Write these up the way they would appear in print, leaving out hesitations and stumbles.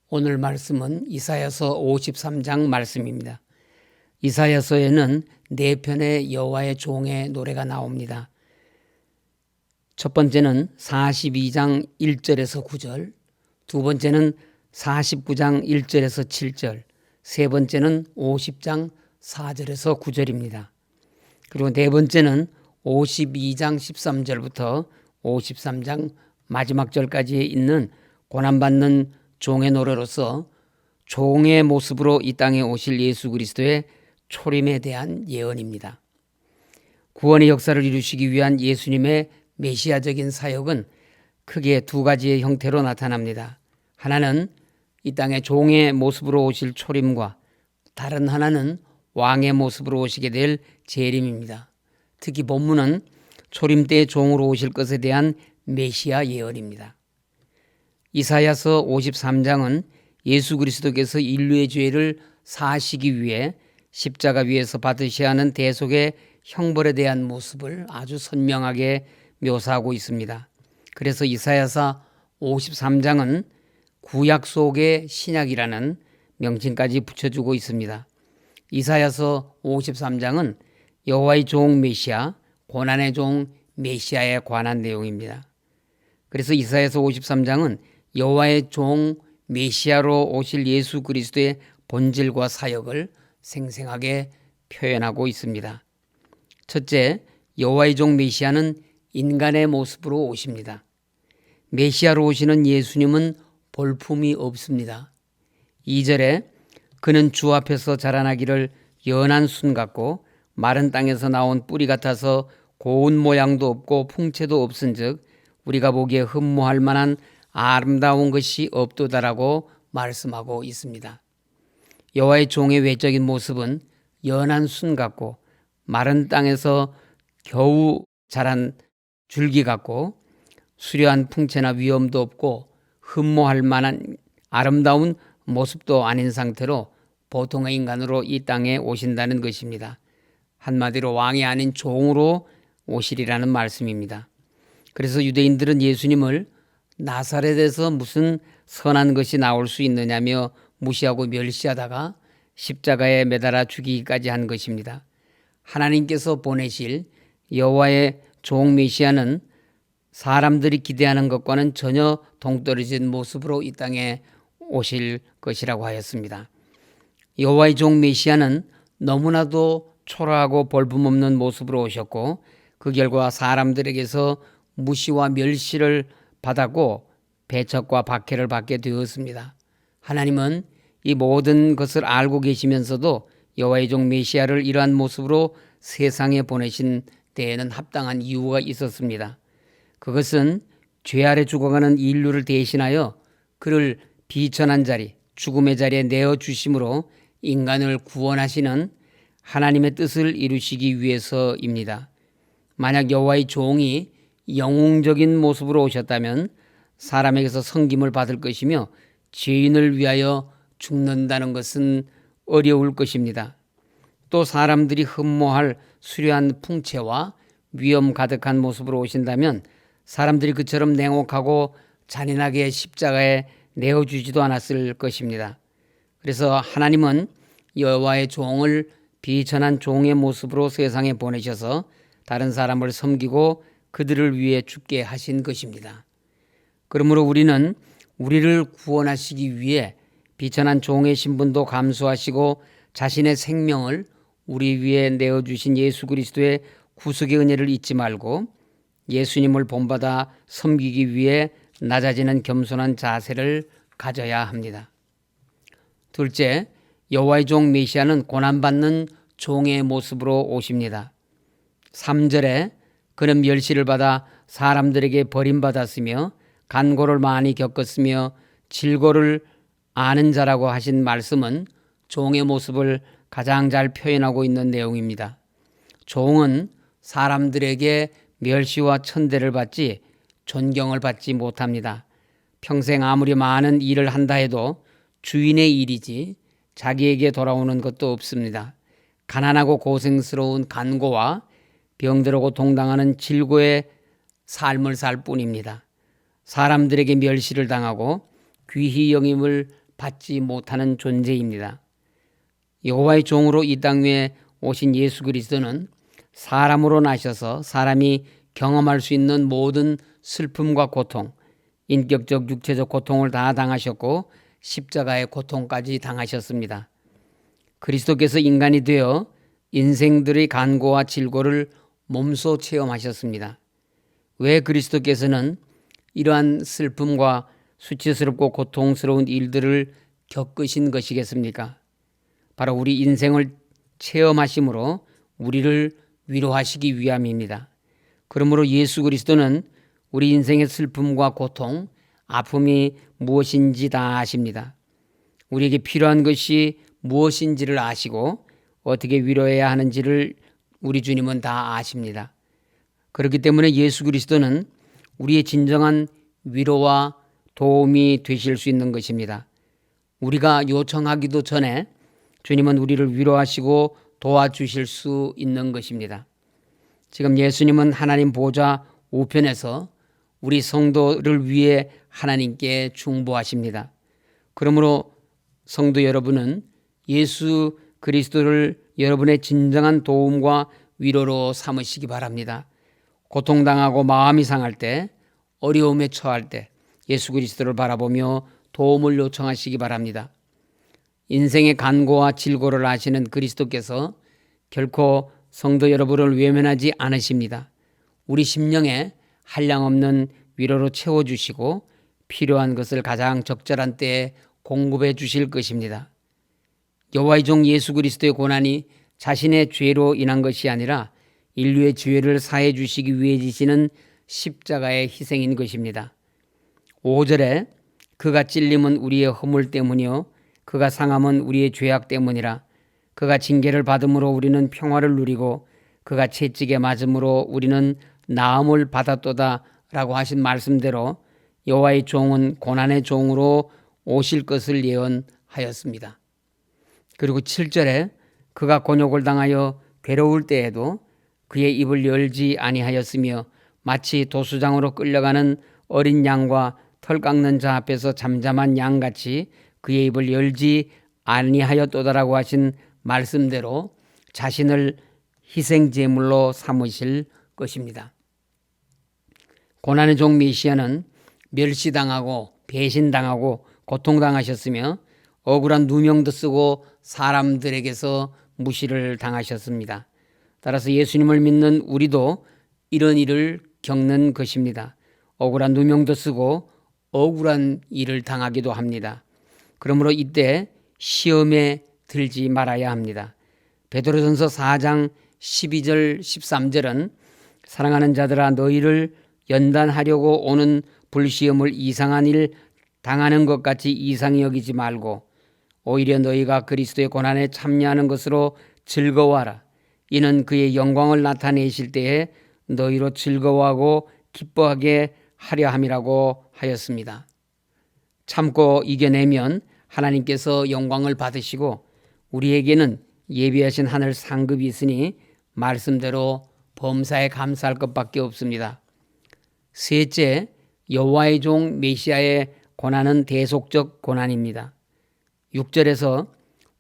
오늘 말씀은 이사야서 53장 말씀입니다. 이사야서에는 네 편의 여호와의 종의 노래가 나옵니다. 첫 번째는 42장 1절에서 9절, 두 번째는 49장 1절에서 7절, 세 번째는 50장 4절에서 9절입니다. 그리고 네 번째는 52장 13절부터 53장 마지막 절까지 있는 고난받는 종의 노래로서 종의 모습으로 이 땅에 오실 예수 그리스도의 초림에 대한 예언입니다. 구원의 역사를 이루시기 위한 예수님의 메시아적인 사역은 크게 두 가지의 형태로 나타납니다. 하나는 이 땅에 종의 모습으로 오실 초림과 다른 하나는 왕의 모습으로 오시게 될 재림입니다. 특히 본문은 초림 때 종으로 오실 것에 대한 메시아 예언입니다. 이사야서 53장은 예수 그리스도께서 인류의 죄를 사하시기 위해 십자가 위에서 받으셔야 하는 대속의 형벌에 대한 모습을 아주 선명하게 묘사하고 있습니다. 그래서 이사야서 53장은 구약 속의 신약이라는 명칭까지 붙여주고 있습니다. 이사야서 53장은 여호와의 종 메시아, 고난의 종 메시아에 관한 내용입니다. 그래서 이사야서 53장은 여호와의 종 메시아로 오실 예수 그리스도의 본질과 사역을 생생하게 표현하고 있습니다. 첫째, 여호와의 종 메시아는 인간의 모습으로 오십니다. 메시아로 오시는 예수님은 볼품이 없습니다. 2절에 그는 주 앞에서 자라나기를 연한 순 같고 마른 땅에서 나온 뿌리 같아서 고운 모양도 없고 풍채도 없은즉 우리가 보기에 흠모할 만한 아름다운 것이 없도다라고 말씀하고 있습니다. 여호와의 종의 외적인 모습은 연한 순 같고 마른 땅에서 겨우 자란 줄기 같고 수려한 풍채나 위엄도 없고 흠모할 만한 아름다운 모습도 아닌 상태로 보통의 인간으로 이 땅에 오신다는 것입니다. 한마디로 왕이 아닌 종으로 오시리라는 말씀입니다. 그래서 유대인들은 예수님을 나사렛에서 무슨 선한 것이 나올 수 있느냐며 무시하고 멸시하다가 십자가에 매달아 죽이기까지 한 것입니다. 하나님께서 보내실 여호와의 종 메시아는 사람들이 기대하는 것과는 전혀 동떨어진 모습으로 이 땅에 오실 것이라고 하였습니다. 여호와의 종 메시아는 너무나도 초라하고 볼품없는 모습으로 오셨고 그 결과 사람들에게서 무시와 멸시를 받았고 배척과 박해를 받게 되었습니다. 하나님은 이 모든 것을 알고 계시면서도 여호와의 종 메시아를 이러한 모습으로 세상에 보내신 데에는 합당한 이유가 있었습니다. 그것은 죄 아래 죽어가는 인류를 대신하여 그를 비천한 자리, 죽음의 자리에 내어주심으로 인간을 구원하시는 하나님의 뜻을 이루시기 위해서입니다. 만약 여호와의 종이 영웅적인 모습으로 오셨다면 사람에게서 섬김을 받을 것이며 죄인을 위하여 죽는다는 것은 어려울 것입니다. 또 사람들이 흠모할 수려한 풍채와 위엄 가득한 모습으로 오신다면 사람들이 그처럼 냉혹하고 잔인하게 십자가에 내어주지도 않았을 것입니다. 그래서 하나님은 여호와의 종을 비천한 종의 모습으로 세상에 보내셔서 다른 사람을 섬기고 그들을 위해 죽게 하신 것입니다. 그러므로 우리는 우리를 구원하시기 위해 비천한 종의 신분도 감수하시고 자신의 생명을 우리 위에 내어주신 예수 그리스도의 구속의 은혜를 잊지 말고 예수님을 본받아 섬기기 위해 낮아지는 겸손한 자세를 가져야 합니다. 둘째, 여호와의 종 메시아는 고난받는 종의 모습으로 오십니다. 3절에 그는 멸시를 받아 사람들에게 버림받았으며 간고를 많이 겪었으며 질고를 아는 자라고 하신 말씀은 종의 모습을 가장 잘 표현하고 있는 내용입니다. 종은 사람들에게 멸시와 천대를 받지 존경을 받지 못합니다. 평생 아무리 많은 일을 한다 해도 주인의 일이지 자기에게 돌아오는 것도 없습니다. 가난하고 고생스러운 간고와 병들고 동당하는 질고의 삶을 살 뿐입니다. 사람들에게 멸시를 당하고 귀히 여김을 받지 못하는 존재입니다. 여호와의 종으로 이 땅 위에 오신 예수 그리스도는 사람으로 나셔서 사람이 경험할 수 있는 모든 슬픔과 고통, 인격적, 육체적 고통을 다 당하셨고 십자가의 고통까지 당하셨습니다. 그리스도께서 인간이 되어 인생들의 간고와 질고를 몸소 체험하셨습니다. 왜 그리스도께서는 이러한 슬픔과 수치스럽고 고통스러운 일들을 겪으신 것이겠습니까? 바로 우리 인생을 체험하심으로 우리를 위로하시기 위함입니다. 그러므로 예수 그리스도는 우리 인생의 슬픔과 고통, 아픔이 무엇인지 다 아십니다. 우리에게 필요한 것이 무엇인지를 아시고 어떻게 위로해야 하는지를 우리 주님은 다 아십니다. 그렇기 때문에 예수 그리스도는 우리의 진정한 위로와 도움이 되실 수 있는 것입니다. 우리가 요청하기도 전에 주님은 우리를 위로하시고 도와주실 수 있는 것입니다. 지금 예수님은 하나님 보좌 우편에서 우리 성도를 위해 하나님께 중보하십니다. 그러므로 성도 여러분은 예수 그리스도를 여러분의 진정한 도움과 위로로 삼으시기 바랍니다. 고통당하고 마음이 상할 때, 어려움에 처할 때 예수 그리스도를 바라보며 도움을 요청하시기 바랍니다. 인생의 간고와 질고를 아시는 그리스도께서 결코 성도 여러분을 외면하지 않으십니다. 우리 심령에 한량없는 위로로 채워주시고 필요한 것을 가장 적절한 때에 공급해 주실 것입니다. 여호와의 종 예수 그리스도의 고난이 자신의 죄로 인한 것이 아니라 인류의 죄를 사해 주시기 위해 지시는 십자가의 희생인 것입니다. 5절에 그가 찔림은 우리의 허물 때문이요 그가 상함은 우리의 죄악 때문이라. 그가 징계를 받음으로 우리는 평화를 누리고 그가 채찍에 맞음으로 우리는 나음을 받았도다 라고 하신 말씀대로 여호와의 종은 고난의 종으로 오실 것을 예언하였습니다. 그리고 7절에 그가 곤욕을 당하여 괴로울 때에도 그의 입을 열지 아니하였으며 마치 도수장으로 끌려가는 어린 양과 털 깎는 자 앞에서 잠잠한 양같이 그의 입을 열지 아니하였도다라고 하신 말씀대로 자신을 희생제물로 삼으실 것입니다. 고난의 종 메시아는 멸시당하고 배신당하고 고통당하셨으며 억울한 누명도 쓰고 사람들에게서 무시를 당하셨습니다. 따라서 예수님을 믿는 우리도 이런 일을 겪는 것입니다. 억울한 누명도 쓰고 억울한 일을 당하기도 합니다. 그러므로 이때 시험에 들지 말아야 합니다. 베드로전서 4장 12절 13절은 사랑하는 자들아 너희를 연단하려고 오는 불시험을 이상한 일 당하는 것 같이 이상히 여기지 말고 오히려 너희가 그리스도의 고난에 참여하는 것으로 즐거워하라. 이는 그의 영광을 나타내실 때에 너희로 즐거워하고 기뻐하게 하려 함이라고 하였습니다. 참고 이겨내면 하나님께서 영광을 받으시고 우리에게는 예비하신 하늘 상급이 있으니 말씀대로 범사에 감사할 것밖에 없습니다. 셋째, 여호와의 종 메시아의 고난은 대속적 고난입니다. 6절에서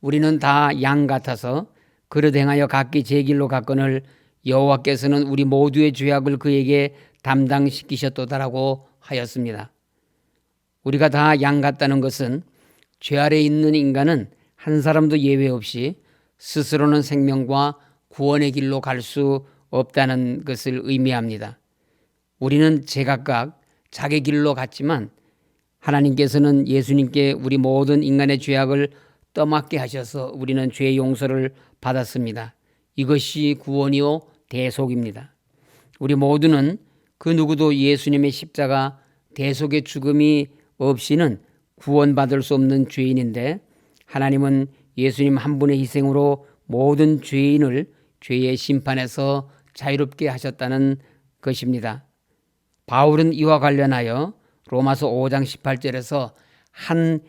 우리는 다 양 같아서 그릇 행하여 각기 제 길로 갔거늘 여호와께서는 우리 모두의 죄악을 그에게 담당시키셨도다라고 하였습니다. 우리가 다 양 같다는 것은 죄 아래 있는 인간은 한 사람도 예외 없이 스스로는 생명과 구원의 길로 갈 수 없다는 것을 의미합니다. 우리는 제각각 자기 길로 갔지만 하나님께서는 예수님께 우리 모든 인간의 죄악을 떠맡게 하셔서 우리는 죄 용서를 받았습니다. 이것이 구원이요 대속입니다. 우리 모두는 그 누구도 예수님의 십자가 대속의 죽음이 없이는 구원받을 수 없는 죄인인데 하나님은 예수님 한 분의 희생으로 모든 죄인을 죄의 심판에서 자유롭게 하셨다는 것입니다. 바울은 이와 관련하여 로마서 5장 18절에서 한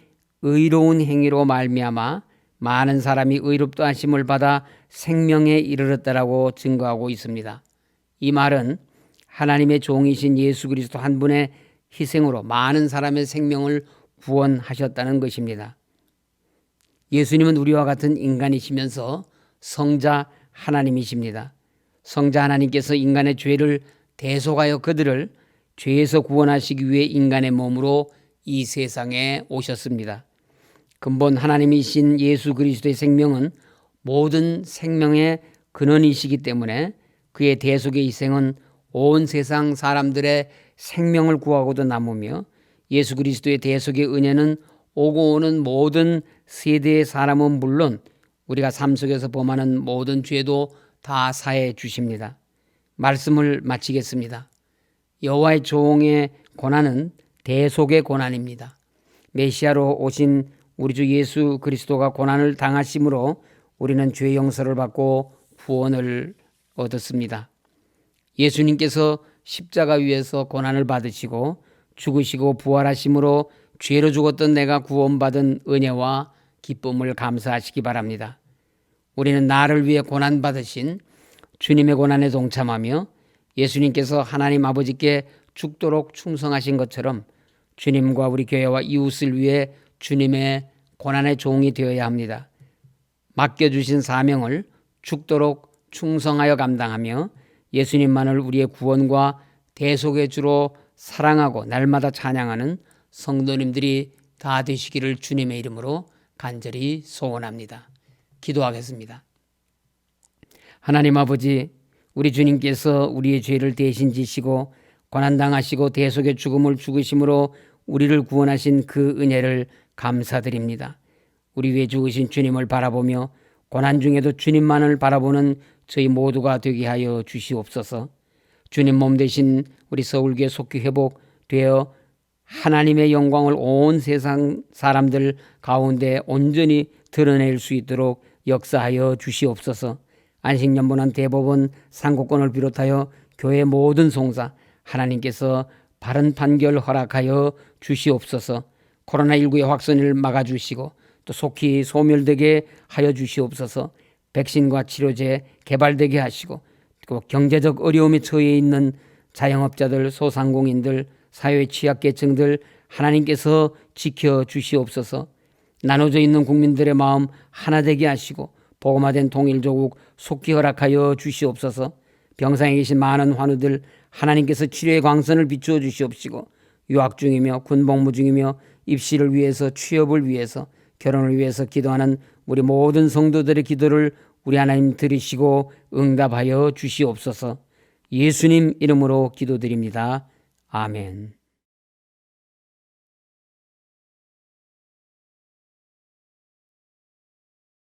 의로운 행위로 말미암아 많은 사람이 의롭다 하심을 받아 생명에 이르렀다라고 증거하고 있습니다. 이 말은 하나님의 종이신 예수 그리스도 한 분의 희생으로 많은 사람의 생명을 구원하셨다는 것입니다. 예수님은 우리와 같은 인간이시면서 성자 하나님이십니다. 성자 하나님께서 인간의 죄를 대속하여 그들을 죄에서 구원하시기 위해 인간의 몸으로 이 세상에 오셨습니다. 근본 하나님이신 예수 그리스도의 생명은 모든 생명의 근원이시기 때문에 그의 대속의 희생은 온 세상 사람들의 생명을 구하고도 남으며 예수 그리스도의 대속의 은혜는 오고 오는 모든 세대의 사람은 물론 우리가 삶 속에서 범하는 모든 죄도 다 사해 주십니다. 말씀을 마치겠습니다. 여호와의 종의 고난은 대속의 고난입니다. 메시아로 오신 우리 주 예수 그리스도가 고난을 당하심으로 우리는 죄 용서를 받고 구원을 얻었습니다. 예수님께서 십자가 위에서 고난을 받으시고 죽으시고 부활하심으로 죄로 죽었던 내가 구원받은 은혜와 기쁨을 감사하시기 바랍니다. 우리는 나를 위해 고난받으신 주님의 고난에 동참하며 예수님께서 하나님 아버지께 죽도록 충성하신 것처럼 주님과 우리 교회와 이웃을 위해 주님의 고난의 종이 되어야 합니다. 맡겨주신 사명을 죽도록 충성하여 감당하며 예수님만을 우리의 구원과 대속의 주로 사랑하고 날마다 찬양하는 성도님들이 다 되시기를 주님의 이름으로 간절히 소원합니다. 기도하겠습니다. 하나님 아버지, 우리 주님께서 우리의 죄를 대신 지시고 고난당하시고 대속의 죽음을 죽으심으로 우리를 구원하신 그 은혜를 감사드립니다. 우리 위해 죽으신 주님을 바라보며 고난 중에도 주님만을 바라보는 저희 모두가 되게 하여 주시옵소서. 주님 몸 되신 우리 서울교회 속히 회복되어 하나님의 영광을 온 세상 사람들 가운데 온전히 드러낼 수 있도록 역사하여 주시옵소서. 안식년보난 대법원 상고권을 비롯하여 교회 모든 송사 하나님께서 바른 판결 허락하여 주시옵소서. 코로나19의 확산을 막아주시고 또 속히 소멸되게 하여 주시옵소서. 백신과 치료제 개발되게 하시고 또 경제적 어려움에 처해 있는 자영업자들, 소상공인들, 사회 취약계층들 하나님께서 지켜주시옵소서. 나눠져 있는 국민들의 마음 하나 되게 하시고 복음화된 통일조국 속히 허락하여 주시옵소서. 병상에 계신 많은 환우들 하나님께서 치료의 광선을 비추어 주시옵시고 유학 중이며 군복무 중이며 입시를 위해서 취업을 위해서 결혼을 위해서 기도하는 우리 모든 성도들의 기도를 우리 하나님 들으시고 응답하여 주시옵소서. 예수님 이름으로 기도드립니다. 아멘.